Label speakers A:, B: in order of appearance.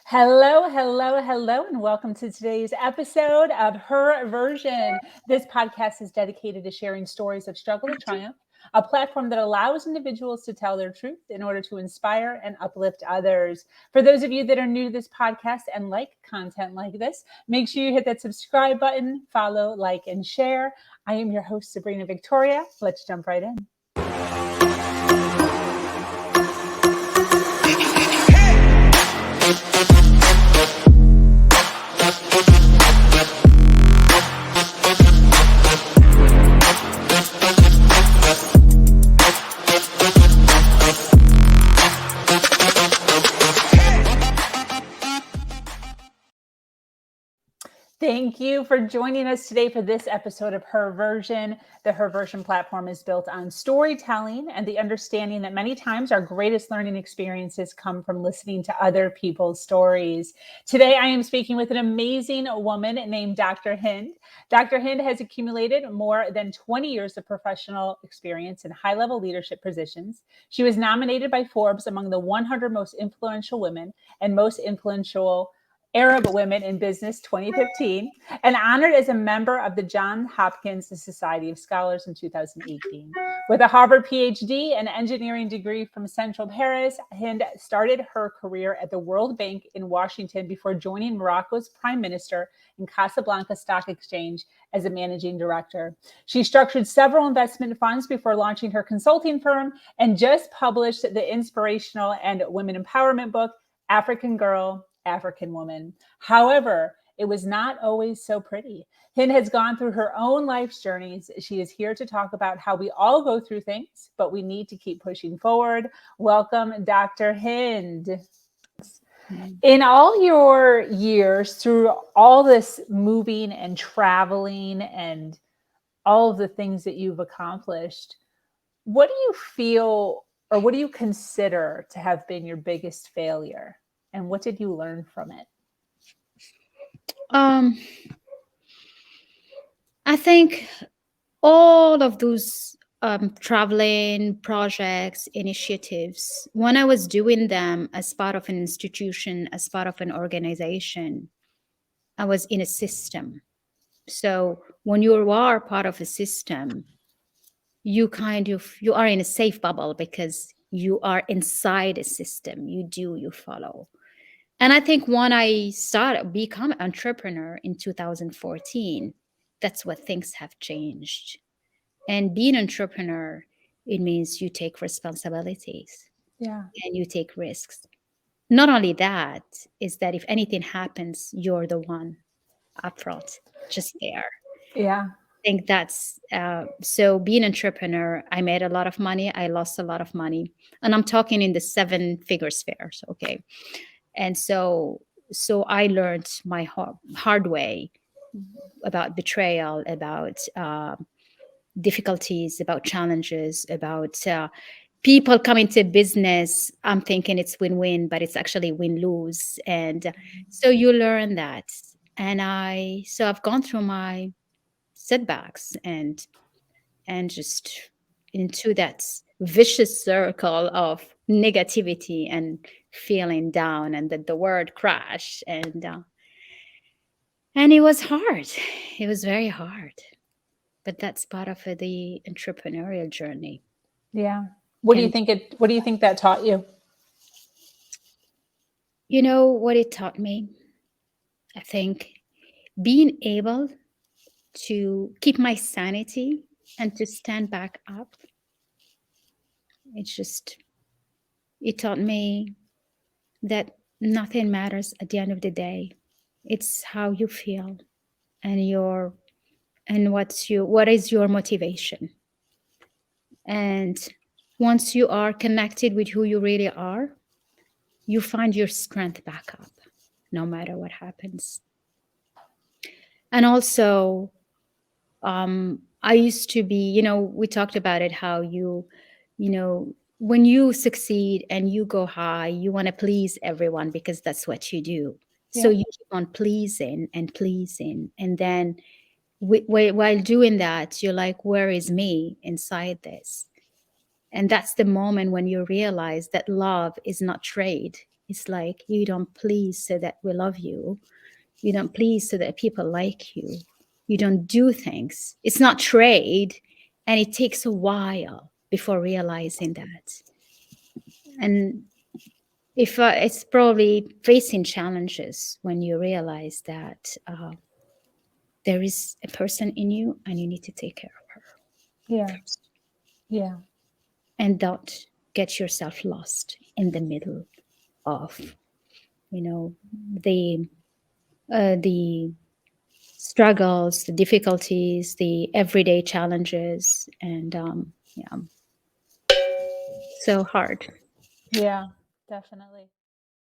A: Hello, hello, hello, and welcome to today's episode of Her Version. This podcast is dedicated to sharing stories of struggle to triumph, a platform that allows individuals to tell their truth in order to inspire and uplift others. For those of you that are new to this podcast and like content like this, make sure you hit that subscribe button, follow, like, and share. I am your host, Sabrina Victoria. Let's jump right in. Thank you for joining us today for this episode of Her Version. The Her Version platform is built on storytelling and the understanding that many times our greatest learning experiences come from listening to other people's stories. Today, I am speaking with an amazing woman named Dr. Hynd. Dr. Hynd has accumulated more than 20 years of professional experience in high-level leadership positions. She was nominated by Forbes among the 100 most influential women and most influential Arab Women in Business 2015, and honored as a member of the Johns Hopkins Society of Scholars in 2018. With a Harvard PhD and engineering degree from Centrale Paris, Hynd started her career at the World Bank in Washington before joining Morocco's prime minister in Casablanca Stock Exchange as a managing director. She structured several investment funds before launching her consulting firm and just published the inspirational and women empowerment book, African Girl, African Woman. However, it was not always so pretty. Hynd has gone through her own life's journeys. She is here to talk about how we all go through things, but we need to keep pushing forward. Welcome, Dr. Hynd. In all your years, through all this moving and traveling and all of the things that you've accomplished, what do you feel or what do you consider to have been your biggest failure? And what did you learn from it?
B: I think all of those traveling projects, initiatives, when I was doing them as part of an institution, as part of an organization, I was in a system. So when you are part of a system, you are in a safe bubble because you are inside a system. You follow. And I think when I started become an entrepreneur in 2014, that's what things have changed. And being an entrepreneur, it means you take responsibilities and you take risks. Not only that, is that if anything happens, you're the one up front, just there.
A: Yeah.
B: I think that's so being an entrepreneur, I made a lot of money. I lost a lot of money. And I'm talking in the 7-figure spheres. Okay. And so I learned my hard way about betrayal, about difficulties, about challenges, about people coming to business. I'm thinking it's win-win, but it's actually win-lose. And so you learn that. And I've gone through my setbacks and just into that vicious circle of negativity and feeling down, and the word crash, and it was hard. It was very hard, but that's part of the entrepreneurial journey.
A: Yeah. What do you
B: And
A: think that taught you?
B: you know what it taught me? I think being able to keep my sanity and to stand back up. It taught me that nothing matters at the end of the day. It's how you feel and what is your motivation. And once you are connected with who you really are, you find your strength back up no matter what happens. And also, I used to be, we talked about it, how when you succeed and you go high, you want to please everyone because that's what you do. So you keep on pleasing and pleasing. And then while doing that, you're like, where is me inside this? And that's the moment when you realize that love is not trade. It's like you don't please so that we love you. You don't please so that people like you. You don't do things. It's not trade. And it takes a while before realizing that. And if it's probably facing challenges when you realize that there is a person in you and you need to take care of her.
A: Yeah.
B: First.
A: Yeah.
B: And don't get yourself lost in the middle of, the struggles, the difficulties, the everyday challenges, and so hard.
A: Yeah, definitely.